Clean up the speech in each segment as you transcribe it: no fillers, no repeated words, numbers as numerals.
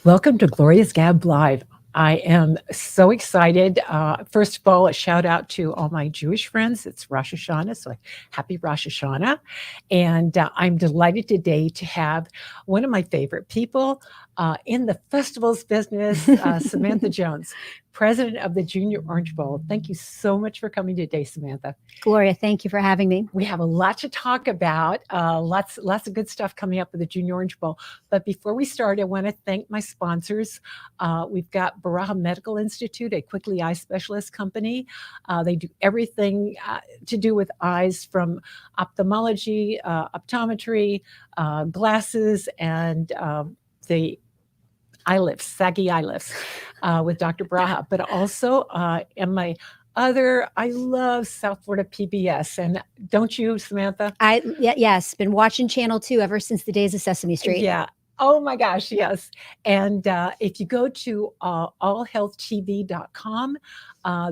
Welcome to Gloria's Gab Live. I am so excited. First of all, a shout out to all my Jewish friends. It's Rosh Hashanah, so happy Rosh Hashanah. And I'm delighted today to have one of my favorite people in the festivals business, Samantha Jones, president of the Junior Orange Bowl. Thank you so much for coming today, Samantha. Gloria, thank you for having me. We have a lot to talk about, lots of good stuff coming up with the Junior Orange Bowl. But before we start, I want to thank my sponsors. We've got Baraha Medical Institute, a quickly eye specialist company. They do everything to do with eyes, from ophthalmology, optometry, glasses, and the eye lifts, saggy eye lifts with Dr. Braha. But also, and my I love South Florida PBS. And don't you, Samantha? Yes, been watching Channel 2 ever since the days of Sesame Street. Yeah. Oh my gosh, yes. And if you go to allhealthtv.com,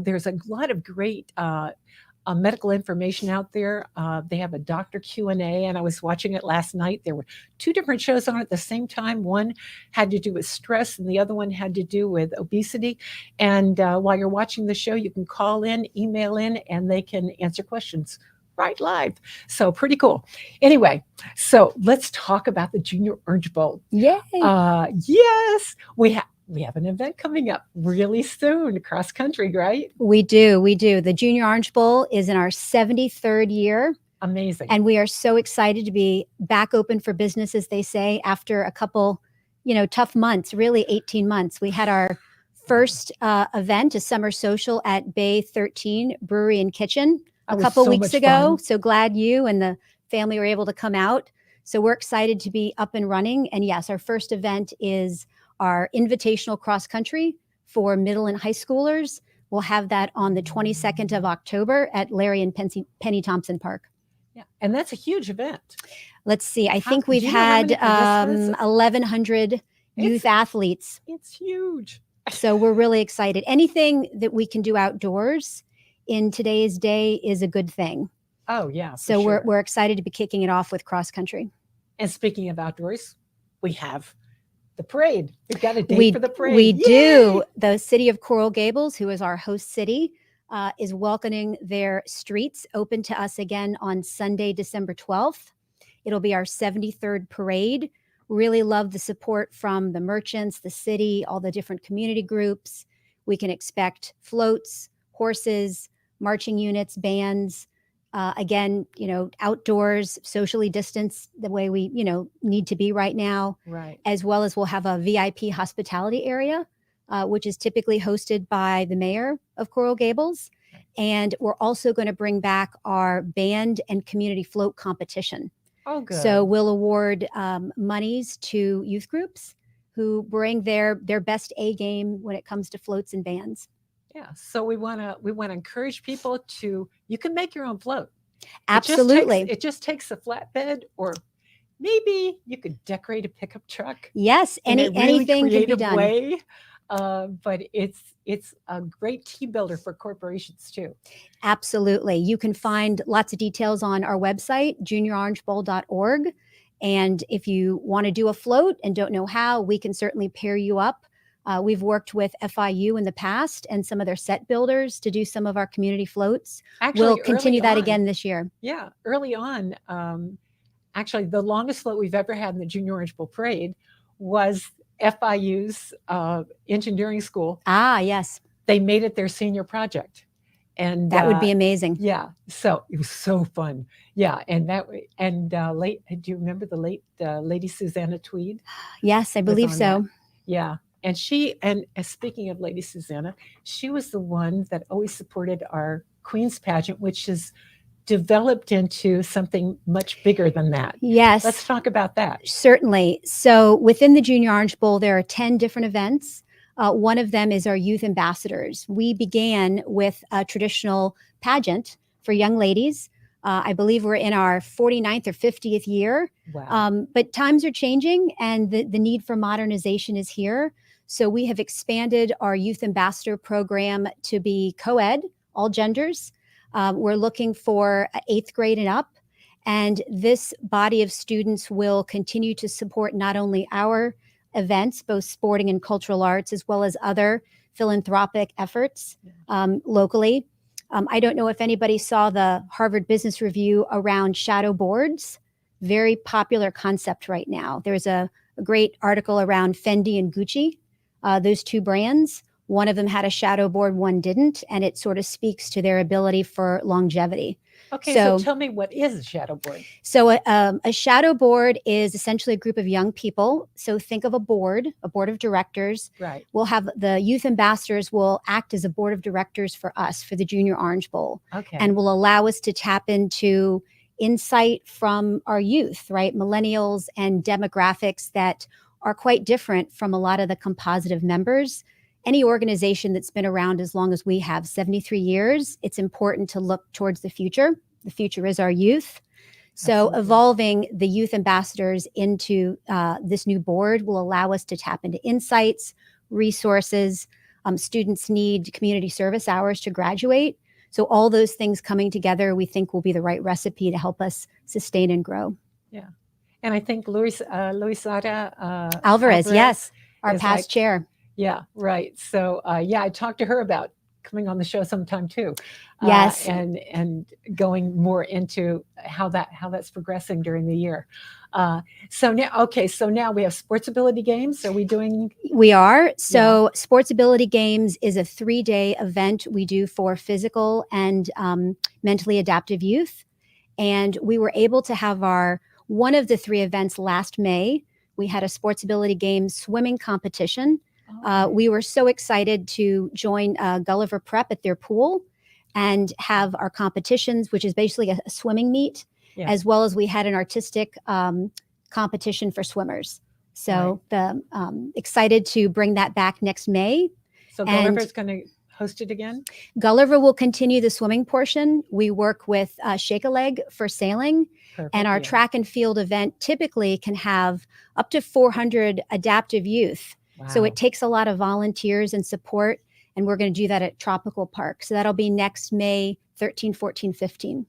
there's a lot of great medical information out there. They have a doctor Q&A, and I was watching it last night. There were two different shows on at the same time. One had to do with stress, and the other one had to do with obesity. And while you're watching the show, you can call in, email in, and they can answer questions right live. So pretty cool. Anyway, so let's talk about the Junior Orange Bowl. Yay! Yes, we have an event coming up really soon, cross country, right? We do. The Junior Orange Bowl is in our 73rd year. Amazing. And we are so excited to be back open for business, as they say, after a couple, tough months, really 18 months. We had our first event, a summer social at Bay 13 Brewery and Kitchen a couple weeks ago. So glad you and the family were able to come out. So we're excited to be up and running. And yes, our first event is our invitational cross country for middle and high schoolers. We'll have that on the 22nd of October at Larry and Penny Thompson Park. Yeah, and that's a huge event. Let's see. I think we've had 1,100 youth athletes. It's huge. So we're really excited. Anything that we can do outdoors in today's day is a good thing. Oh, yeah. So we're excited to be kicking it off with cross country. And speaking of outdoors, we have the parade. We've got a date for the parade. We do. The city of Coral Gables, who is our host city, is welcoming their streets open to us again on Sunday, December 12th. It'll be our 73rd parade. Really love the support from the merchants, the city, all the different community groups. We can expect floats, horses, marching units, bands. Again, outdoors, socially distanced the way we, need to be right now. Right. As well as we'll have a VIP hospitality area, which is typically hosted by the mayor of Coral Gables. And we're also going to bring back our band and community float competition. Oh, good. So we'll award monies to youth groups who bring their best A game when it comes to floats and bands. Yeah, so we want to encourage people you can make your own float. Absolutely. It just takes a flatbed, or maybe you could decorate a pickup truck. Yes, anything can be done. Way. But it's a great team builder for corporations too. Absolutely. You can find lots of details on our website, junioorangebowl.org. And if you want to do a float and don't know how, we can certainly pair you up. We've worked with FIU in the past and some of their set builders to do some of our community floats. Actually, we'll continue that again this year. Yeah, early on, actually, the longest float we've ever had in the Junior Orange Bowl Parade was FIU's engineering school. Ah, yes. They made it their senior project. And that would be amazing. Yeah. So it was so fun. Yeah. And do you remember the late Lady Susanna Tweed? Yes, I believe so. That? Yeah. And speaking of Lady Susanna, she was the one that always supported our Queen's pageant, which is developed into something much bigger than that. Yes. Let's talk about that. Certainly. So within the Junior Orange Bowl, there are 10 different events. One of them is our youth ambassadors. We began with a traditional pageant for young ladies. I believe we're in our 49th or 50th year. Wow. But times are changing and the need for modernization is here. So we have expanded our youth ambassador program to be co-ed, all genders. We're looking for 8th grade and up. And this body of students will continue to support not only our events, both sporting and cultural arts, as well as other philanthropic efforts locally. I don't know if anybody saw the Harvard Business Review around shadow boards. Very popular concept right now. There's a great article around Fendi and Gucci, those two brands. One of them had a shadow board, one didn't, and it sort of speaks to their ability for longevity. Okay, so tell me, what is a shadow board? So a shadow board is essentially a group of young people. So think of a board of directors. Right. We'll have the youth ambassadors will act as a board of directors for us for the Junior Orange Bowl. Okay. And will allow us to tap into insight from our youth, right? Millennials and demographics that are quite different from a lot of the compositive members. Any organization that's been around as long as we have, 73 years, it's important to look towards the future. The future is our youth. So Absolutely. Evolving the youth ambassadors into this new board will allow us to tap into insights, resources. Students need community service hours to graduate. So all those things coming together, we think will be the right recipe to help us sustain and grow. Yeah. And I think Luisada Alvarez, yes, our past like, chair. Yeah, right. So yeah, I talked to her about coming on the show sometime too. Yes. And going more into how that's progressing during the year. So now we have sports ability games. Are we doing? We are. So Sports Ability Games is a 3-day event we do for physical and mentally adaptive youth. And we were able to have one of the 3 events last May. We had a Sports Ability Games swimming competition. We were so excited to join Gulliver Prep at their pool and have our competitions, which is basically a swimming meet, as well as we had an artistic competition for swimmers. So excited to bring that back next May. So Gulliver's going to host it again? Gulliver will continue the swimming portion. We work with Shake a Leg for sailing. Perfect, and our track and field event typically can have up to 400 adaptive youth. Wow. So it takes a lot of volunteers and support, and we're going to do that at Tropical Park. So that'll be next May 13, 14, 15.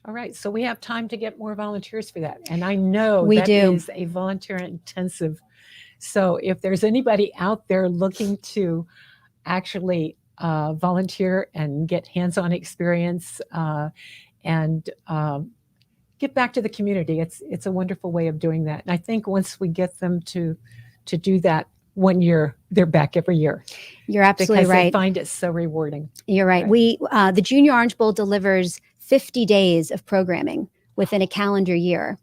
All right. So we have time to get more volunteers for that. And I know we do. Is a volunteer intensive. So if there's anybody out there looking to actually volunteer and get hands-on experience and get back to the community, it's a wonderful way of doing that. And I think once we get them to do that, 1 year, they're back every year. You're absolutely right. They find it so rewarding. You're right. We the Junior Orange Bowl delivers 50 days of programming within a calendar year.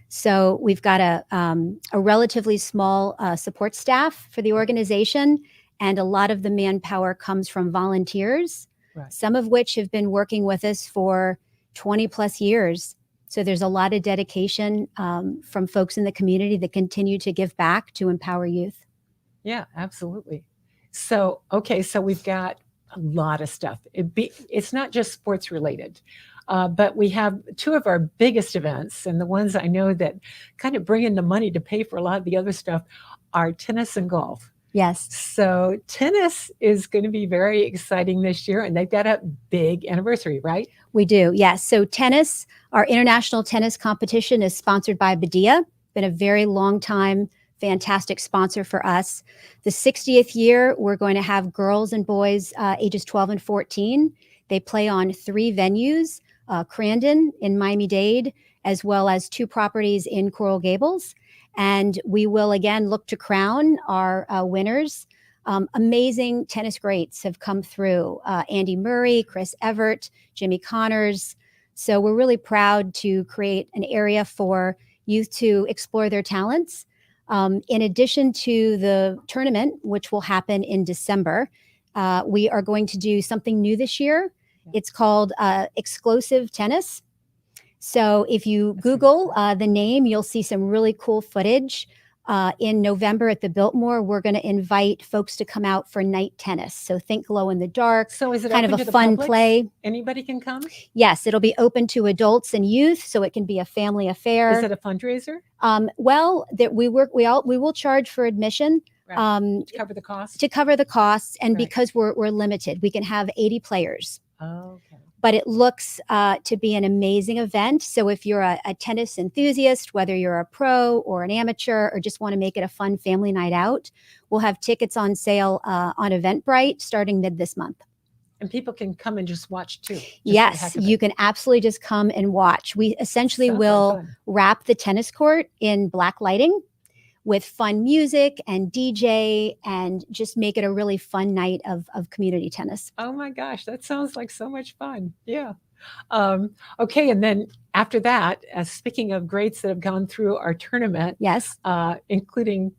So we've got a relatively small support staff for the organization, and a lot of the manpower comes from volunteers, some of which have been working with us for 20 plus years. So there's a lot of dedication from folks in the community that continue to give back to empower youth. Yeah, absolutely. So, so we've got a lot of stuff. It's not just sports related, but we have 2 of our biggest events, and the ones I know that kind of bring in the money to pay for a lot of the other stuff are tennis and golf. Yes. So tennis is going to be very exciting this year, and they've got a big anniversary, right? We do, yes. So tennis, our international tennis competition is sponsored by Badia, been a very long time fantastic sponsor for us. The 60th year, we're going to have girls and boys ages 12 and 14. They play on 3 venues, Crandon in Miami-Dade, as well as 2 properties in Coral Gables. And we will again look to crown our winners. Amazing tennis greats have come through. Andy Murray, Chris Evert, Jimmy Connors. So we're really proud to create an area for youth to explore their talents. In addition to the tournament, which will happen in December, we are going to do something new this year. It's called Exclusive Tennis. So if you Google the name, you'll see some really cool footage. In November at the Biltmore, we're going to invite folks to come out for night tennis. So think glow in the dark. So is it kind of a fun play? Anybody can come? Yes, it'll be open to adults and youth, so it can be a family affair. Is it a fundraiser? Well, we will charge for admission. To cover the costs? To cover the costs, and because we're limited, we can have 80 players. Oh, okay. but it looks to be an amazing event. So if you're a tennis enthusiast, whether you're a pro or an amateur or just want to make it a fun family night out, we'll have tickets on sale on Eventbrite starting mid this month. And people can come and just watch too. Just Yes, you can absolutely just come and watch. We essentially will wrap the tennis court in black lighting with fun music and DJ and just make it a really fun night of community tennis. Oh my gosh, that sounds like so much fun. Yeah. Okay, and then after that, speaking of greats that have gone through our tournament, yes, including,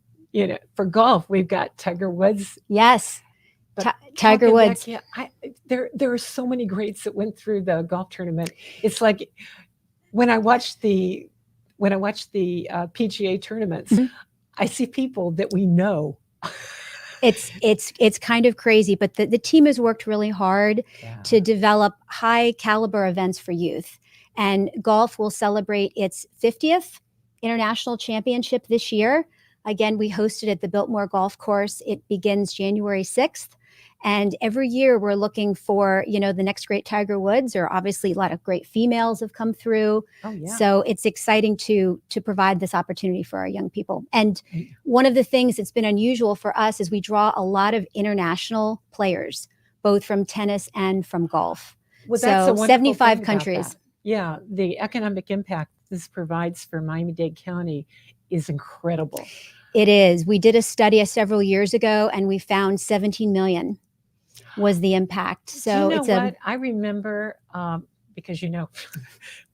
for golf, we've got Tiger Woods. Yes. Tiger Woods. Back, there are so many greats that went through the golf tournament. It's like when I watch the PGA tournaments, I see people that we know. It's kind of crazy, but the team has worked really hard to develop high caliber events for youth. And golf will celebrate its 50th international championship this year. Again, we hosted at the Biltmore Golf Course. It begins January 6th. And every year we're looking for, the next great Tiger Woods, or obviously a lot of great females have come through. Oh, yeah. So it's exciting to provide this opportunity for our young people. And one of the things that's been unusual for us is we draw a lot of international players, both from tennis and from golf. Well, that's so 75 countries. Yeah, the economic impact this provides for Miami-Dade County is incredible. It is. We did a study several years ago, and we found 17 million was the impact. So it's what I remember, because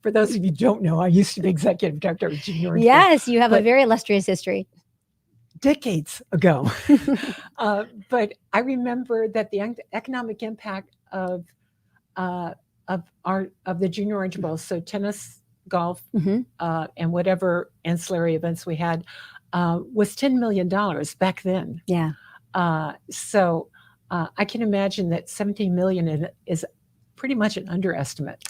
for those of you who don't know, I used to be executive director of Junior. Yes, you have a very illustrious history. Decades ago, but I remember that the economic impact of the Junior Orange Bowl, so tennis, golf, and whatever ancillary events we had, was $10 million back then. Yeah. So I can imagine that 17 million is pretty much an underestimate.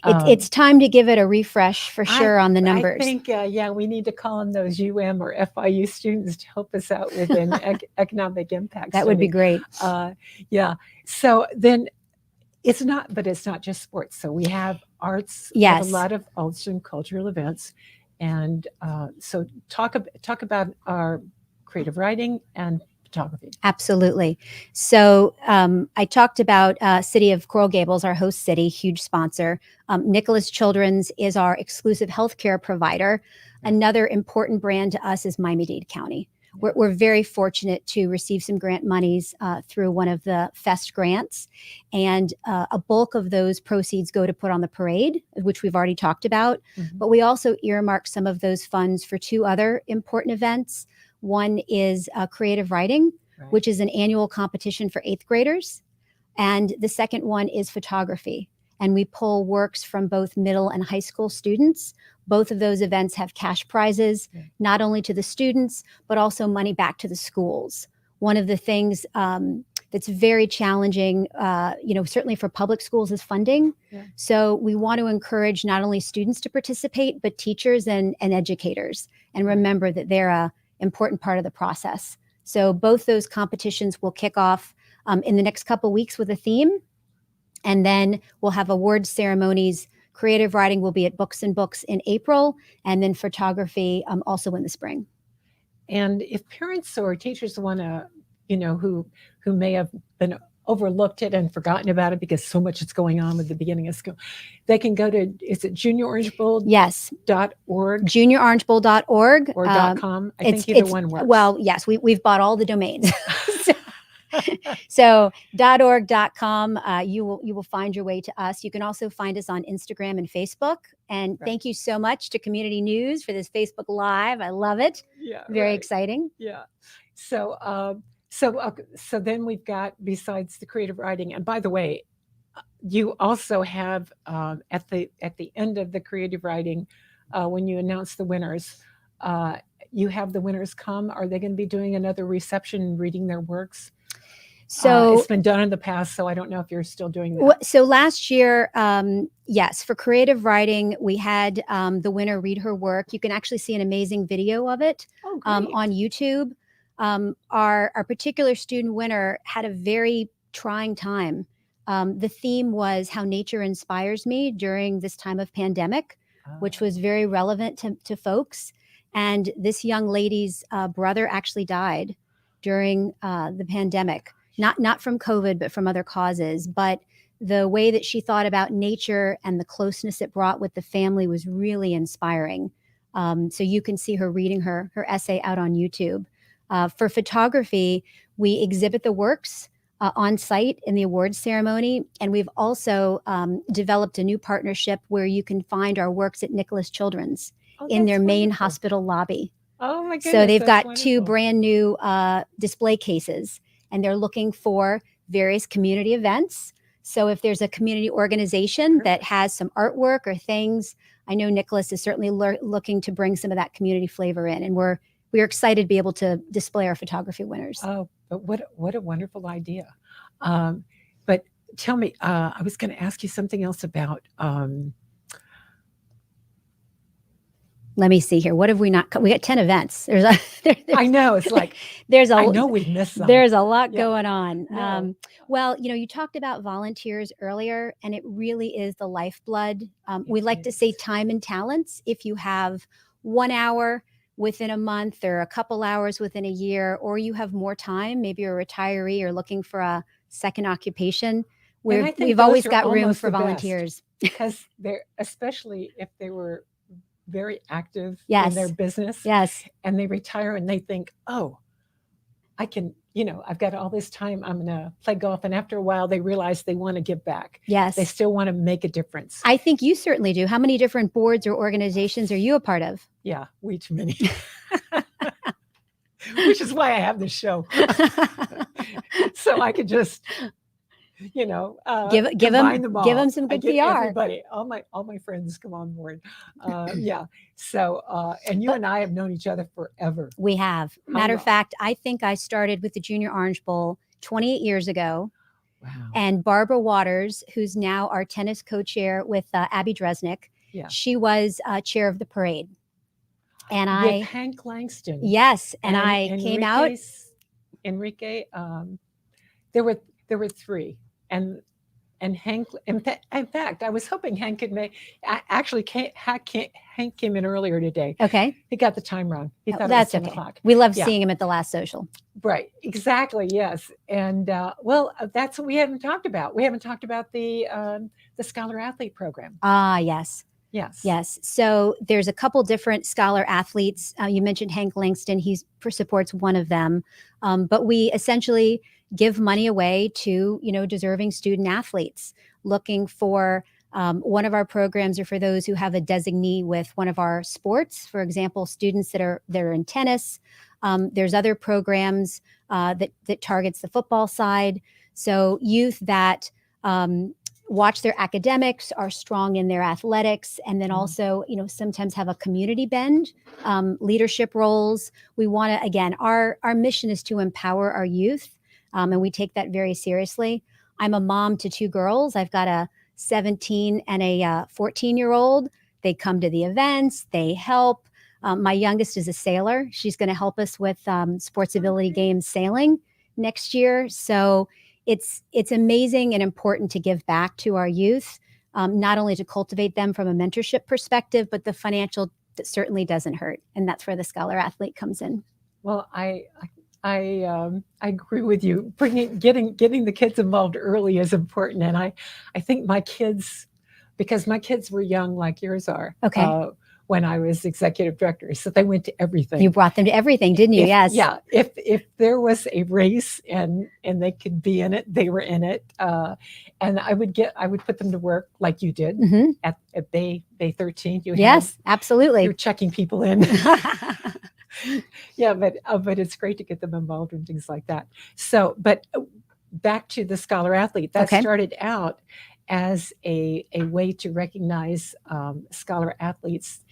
It's time to give it a refresh for sure on the numbers. I think, we need to call on those UM or FIU students to help us out with an economic impact. That would be great. Yeah. So then it's not just sports. So we have arts. Yes. We have a lot of arts and cultural events. And so talk about our creative writing and photography. Absolutely. So I talked about City of Coral Gables, our host city, huge sponsor. Nicholas Children's is our exclusive healthcare provider. Another important brand to us is Miami-Dade County. We're very fortunate to receive some grant monies through one of the FEST grants. And a bulk of those proceeds go to put on the parade, which we've already talked about. But we also earmark some of those funds for two other important events. One is creative writing, which is an annual competition for 8th graders. And the second one is photography. And we pull works from both middle and high school students. Both of those events have cash prizes, not only to the students, but also money back to the schools. One of the things that's very challenging, certainly for public schools, is funding. So we want to encourage not only students to participate, but teachers and educators. And remember that they're an important part of the process. So both those competitions will kick off in the next couple of weeks with a theme. And then we'll have award ceremonies. Creative writing will be at Books and Books in April, and then photography also in the spring. And if parents or teachers want to, who may have been overlooked it and forgotten about it because so much is going on with the beginning of school, they can go to, is it JuniorOrangeBowl? Yes. .org? JuniorOrangeBowl.org. Or .com? I think either one works. Well, yes, we've bought all the domains. So .org.com, you will find your way to us. You can also find us on Instagram and Facebook. And thank you so much to Community News for this Facebook Live. I love it. Yeah. Very exciting. Yeah. So then we've got, besides the creative writing, and by the way, you also have at the end of the creative writing, when you announce the winners, you have the winners come. Are they going to be doing another reception and reading their works? So it's been done in the past, so I don't know if you're still doing that. So last year, yes, for creative writing, we had the winner read her work. You can actually see an amazing video of it on YouTube. Our particular student winner had a very trying time The theme was how nature inspires me during this time of pandemic, which was very relevant to folks. And this young lady's brother actually died during the pandemic, not from COVID, but from other causes. But the way that she thought about nature and the closeness it brought with the family was really inspiring. So you can see her reading her essay out on YouTube. For photography, we exhibit the works on site in the awards ceremony. And we've also developed a new partnership where you can find our works at Nicholas Children's in their main hospital lobby. Oh my goodness. So they've got wonderful. 2 brand new display cases, and they're looking for various community events. So if there's a community organization that has some artwork or things, I know Nicholas is certainly looking to bring some of that community flavor in. And we're excited to be able to display our photography winners. Oh, but what a wonderful idea. But tell me, I was going to ask you something else about. Let me see here. What have we not? We got 10 events. I know it's like I know we missed some. There's a lot going on. No. Well, you talked about volunteers earlier, and it really is the lifeblood. We like to say time and talents. If you have 1 hour within a month or a couple hours within a year, or you have more time, maybe you're a retiree or looking for a second occupation, we've always got room for volunteers. Because they're, especially if they were very active in their business. Yes. And they retire and they think, oh, I can, I've got all this time. I'm going to play golf. And after a while, they realize they want to give back. Yes. They still want to make a difference. I think you certainly do. How many different boards or organizations are you a part of? Yeah, way too many. Which is why I have this show. So I could just, give them some good PR. Everybody, all my friends come on board. Yeah. So, and you and I have known each other forever. We have. Matter of fact, I think I started with the Junior Orange Bowl 28 years ago. Wow. And Barbara Waters, who's now our tennis co-chair with Abby Dresnick, she was chair of the parade. And with Hank Langston. Yes. And I came out. Enrique, there were 3. And Hank, in fact, I was hoping Hank could make. Hank came in earlier today. Okay, he got the time wrong. He thought that's it was 10 o'clock. We loved seeing him at the last social. Right, exactly. Yes, and that's what we haven't talked about. We haven't talked about the Scholar Athlete Program. Yes. Yes. Yes. So there's a couple different scholar athletes. You mentioned Hank Langston. He supports one of them. But we essentially give money away to, deserving student athletes looking for one of our programs, or for those who have a designee with one of our sports. For example, students that are in tennis. There's other programs that targets the football side. So youth that watch their academics, are strong in their athletics, and then also, sometimes have a community bend, leadership roles. We want to, again, our mission is to empower our youth, and we take that very seriously. I'm a mom to 2 girls. I've got a 17 and a 14-year-old. They come to the events. They help. My youngest is a sailor. She's going to help us with Sports Ability Games sailing next year. So it's amazing and important to give back to our youth, not only to cultivate them from a mentorship perspective, but the financial that certainly doesn't hurt. And that's where the Scholar Athlete comes in. Well, I agree with you. Getting the kids involved early is important. And I think my kids, because my kids were young like yours are. Okay. When I was executive director, so they went to everything. You brought them to everything, didn't you? Yes. Yeah. If there was a race and they could be in it, they were in it. And I would put them to work like you did at Bay 13. Yes, absolutely. You're checking people in. Yeah, but it's great to get them involved in things like that. So, but back to the Scholar Athlete, that started out as a way to recognize scholar athletes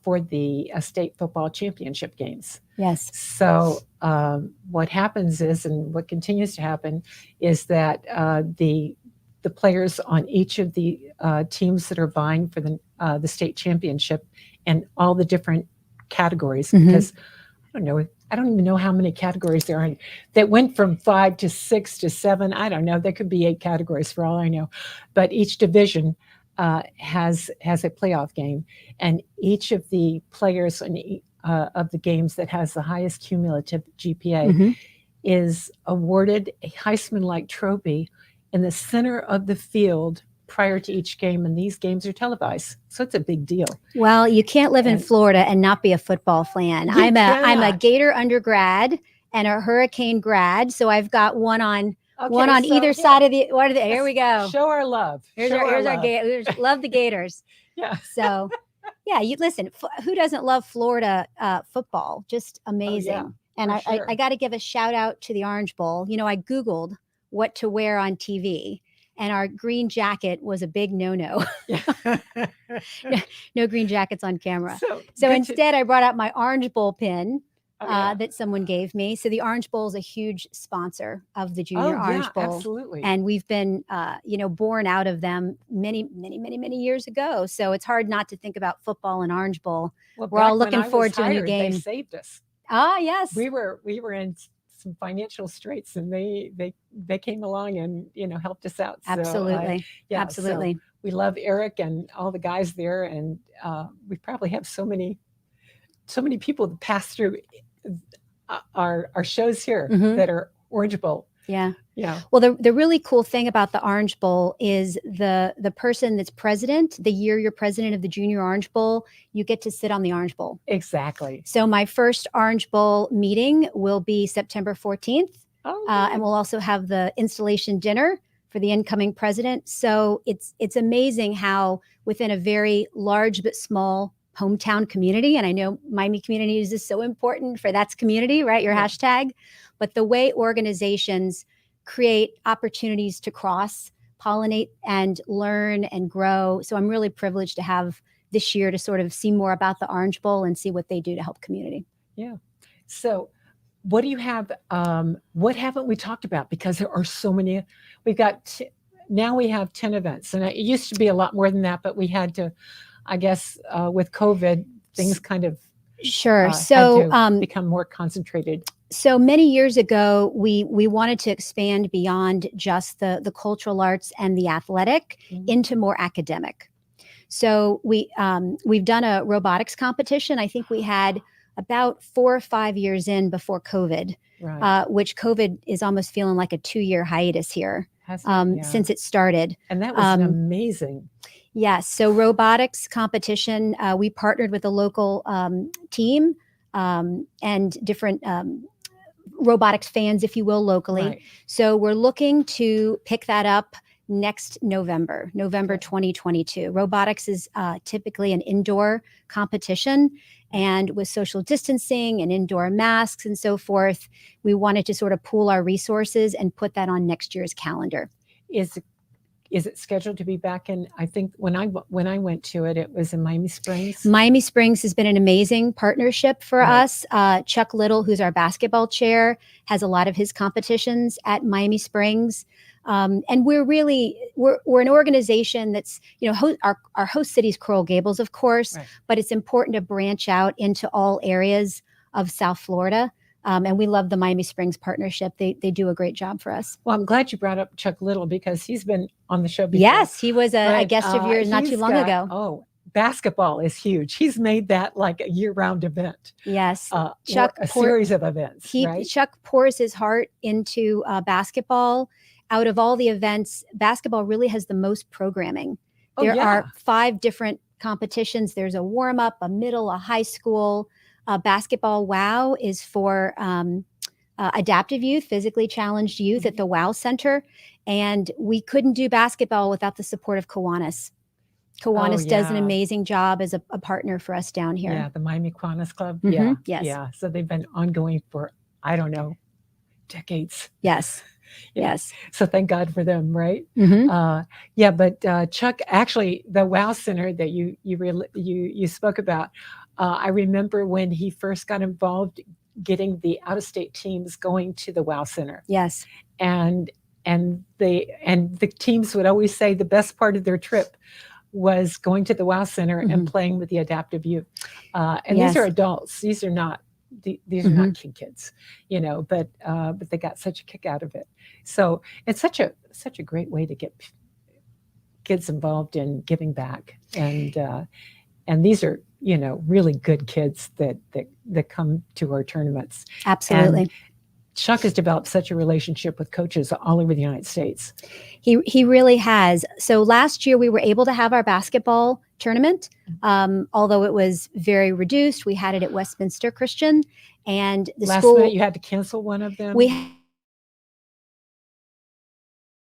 for the state football championship games. Yes. So what happens is, and what continues to happen, is that the players on each of the teams that are vying for the state championship and all the different categories, because I don't know, I don't even know how many categories there are, that went from 5 to 6 to 7. I don't know. There could be 8 categories for all I know, but each division has a playoff game, and each of the players of the games that has the highest cumulative GPA Mhm. is awarded a Heisman-like trophy in the center of the field prior to each game, and these games are televised, so it's a big deal. Well, you can't live in And- Florida and not be a football fan. You I'm a cannot. Gator undergrad and a Hurricane grad, so I've got one on Okay, so either here, side of the. What are the? Here we go. Show our love. Here's Show our love. Gators. Love the Gators. Yeah. So, yeah, you listen. Who doesn't love Florida football? Just amazing. yeah, And for sure. I got to give a shout out to the Orange Bowl. You know, I Googled what to wear on TV, and our green jacket was a big no-no. No green jackets on camera. So good instead, I brought out my Orange Bowl pin Oh, yeah. that someone gave me. So the Orange Bowl is a huge sponsor of the Junior Oh, Orange yeah, Bowl. absolutely. And we've been, born out of them many years ago. So it's hard not to think about football and Orange Bowl. Well, We're all back when looking I was forward to a new hired, game. They saved us. Ah, yes. We were in some financial straits, and they came along and helped us out. So, Absolutely. yeah, Absolutely. So we love Eric and all the guys there, and we probably have so many people that pass through our shows here Mhm. that are Orange Bowl. Yeah. Yeah. Well, the really cool thing about the Orange Bowl is the person that's president, the year you're president of the Junior Orange Bowl, you get to sit on the Orange Bowl. Exactly. So my first Orange Bowl meeting will be September 14th. Oh, And we'll also have the installation dinner for the incoming president. So it's amazing how within a very large but small hometown community, and I know Miami Communities is so important for that's community, right? Your Yeah. hashtag. But the way organizations create opportunities to cross pollinate and learn and grow. So I'm really privileged to have this year to sort of see more about the Orange Bowl and see what they do to help community. Yeah. So what do you have? What haven't we talked about? Because there are so many. We've got now we have 10 events, and it used to be a lot more than that, but we had to, I guess, with COVID, things kind of Sure. had So to become more concentrated. so many years ago, we wanted to expand beyond just the cultural arts and the athletic Mhm. into more academic. So we've done a robotics competition. I think we had about 4 or 5 years in before COVID, Right. which COVID is almost feeling like a 2-year hiatus here Hasn't it? Yeah. since it started. And that was an amazing. Yes. So robotics competition, we partnered with a local team and different robotics fans, if you will, locally. Right. So we're looking to pick that up next November Okay. 2022. Robotics is typically an indoor competition. And with social distancing and indoor masks and so forth, we wanted to sort of pool our resources and put that on next year's calendar. Is it scheduled to be back in? I think when I went to it, it was in Miami Springs. Miami Springs has been an amazing partnership for Right. us. Chuck Little, who's our basketball chair, has a lot of his competitions at Miami Springs. And we're an organization that's, our host city is Coral Gables, of course, Right. but it's important to branch out into all areas of South Florida. And we love the Miami Springs partnership. They do a great job for us. Well, I'm glad you brought up Chuck Little because he's been on the show before. Yes, he was a But, guest of yours not too he's long got- ago. Oh, basketball is huge. He's made that like a year-round event. Yes. Or Chuck a Por- series of events, right? Chuck pours his heart into basketball. Out of all the events, basketball really has the most programming. Oh, There yeah. are 5 different competitions. There's a warm-up, a middle, a high school. Basketball WOW is for adaptive youth, physically challenged youth at the WOW Center. And we couldn't do basketball without the support of Kiwanis. Kiwanis does an yeah. amazing job as a partner for us down here. Yeah, the Miami Kiwanis Club. Mhm, Yeah. yes. Yeah. So they've been ongoing for, I don't know, decades. Yes. Yeah. Yes. So thank God for them, right? Mhm. Yeah, but Chuck, actually, the WOW Center that you spoke about, I remember when he first got involved, getting the out-of-state teams going to the WOW Center, Yes. and the teams would always say the best part of their trip was going to the WOW Center and playing with the adaptive youth. And these are Yes. adults; these are not these are not kids, but they got such a kick out of it. So it's such a great way to get kids involved in giving back, and these are really good kids that come to our tournaments. Absolutely. And Chuck has developed such a relationship with coaches all over the United States. He really has. So last year we were able to have our basketball tournament, although it was very reduced. We had it at Westminster Christian, and the Last school. minute you had to cancel one of them. We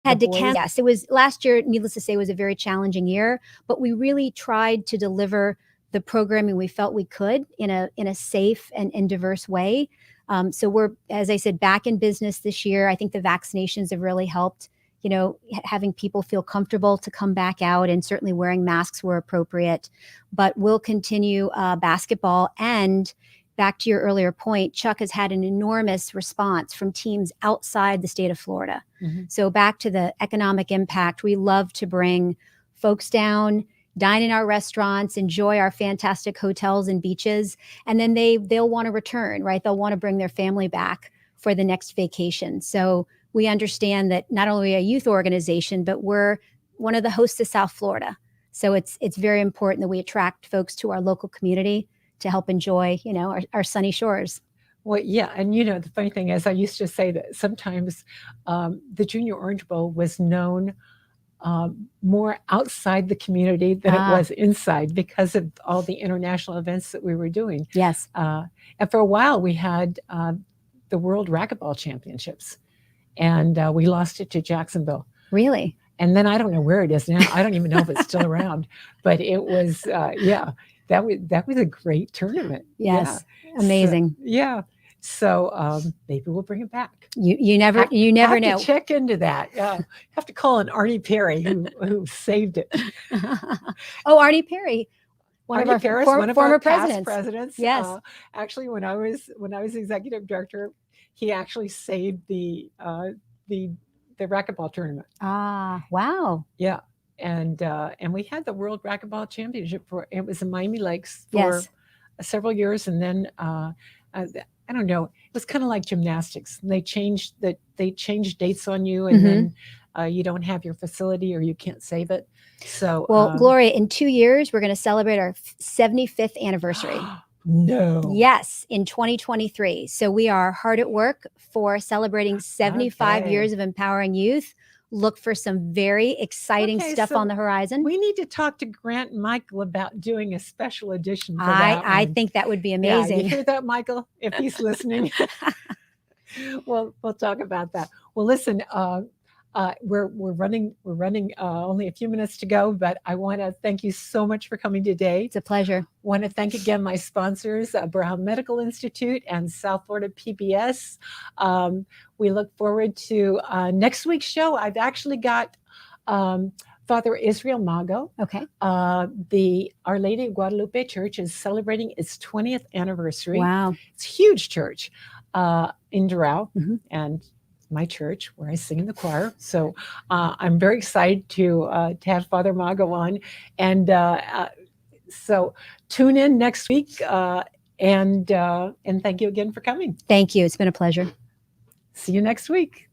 had to cancel. Yes, it was last year. Needless to say, was a very challenging year, but we really tried to deliver the programming we felt we could in a safe and diverse way. So we're, as I said, back in business this year. I think the vaccinations have really helped, having people feel comfortable to come back out, and certainly wearing masks were appropriate. But we'll continue basketball. And back to your earlier point, Chuck has had an enormous response from teams outside the state of Florida. So back to the economic impact, we love to bring folks down, dine in our restaurants, enjoy our fantastic hotels and beaches, and then they'll want to return, right? They'll want to bring their family back for the next vacation. So we understand that not only are we a youth organization, but we're one of the hosts of South Florida. So it's very important that we attract folks to our local community to help enjoy, our sunny shores. Well, yeah, and the funny thing is, I used to say that sometimes the Junior Orange Bowl was known more outside the community than it was inside, because of all the international events that we were doing. Yes. And for a while we had the World Racquetball Championships, and we lost it to Jacksonville. Really? And then I don't know where it is now. I don't even know if it's still around, but it was, that was a great tournament. Yes. Yeah. Amazing. So maybe we'll bring it back. You never know. To check into that. Have to call on Arnie Perry, who saved it. Oh, Arnie Perry, one of our former presidents. Yes. Actually, when I was executive director, he actually saved the racquetball tournament. Wow. Yeah, and we had the World Racquetball Championship it was in Miami Lakes for several years, and then I don't know. It was kind of like gymnastics. They changed dates on you, and then you don't have your facility, or you can't save it. So, well, Gloria, in 2 years, we're going to celebrate our 75th anniversary. No. Yes, in 2023. So we are hard at work for celebrating 75 years of empowering youth. Look for some very exciting stuff on the horizon. We need to talk to Grant and Michael about doing a special edition for that I think that would be amazing. Yeah, you hear that, Michael? If he's listening, we'll talk about that. Well, listen, we're running only a few minutes to go, but I want to thank you so much for coming today. It's a pleasure. Want to thank again my sponsors, Brown Medical Institute and South Florida PBS. We look forward to next week's show. I've actually got Father Israel Mago. Okay. The Our Lady of Guadalupe Church is celebrating its 20th anniversary. Wow. It's a huge church in Doral, and my church where I sing in the choir. So I'm very excited to have Father Mago on. And so tune in next week, and thank you again for coming. Thank you. It's been a pleasure. See you next week.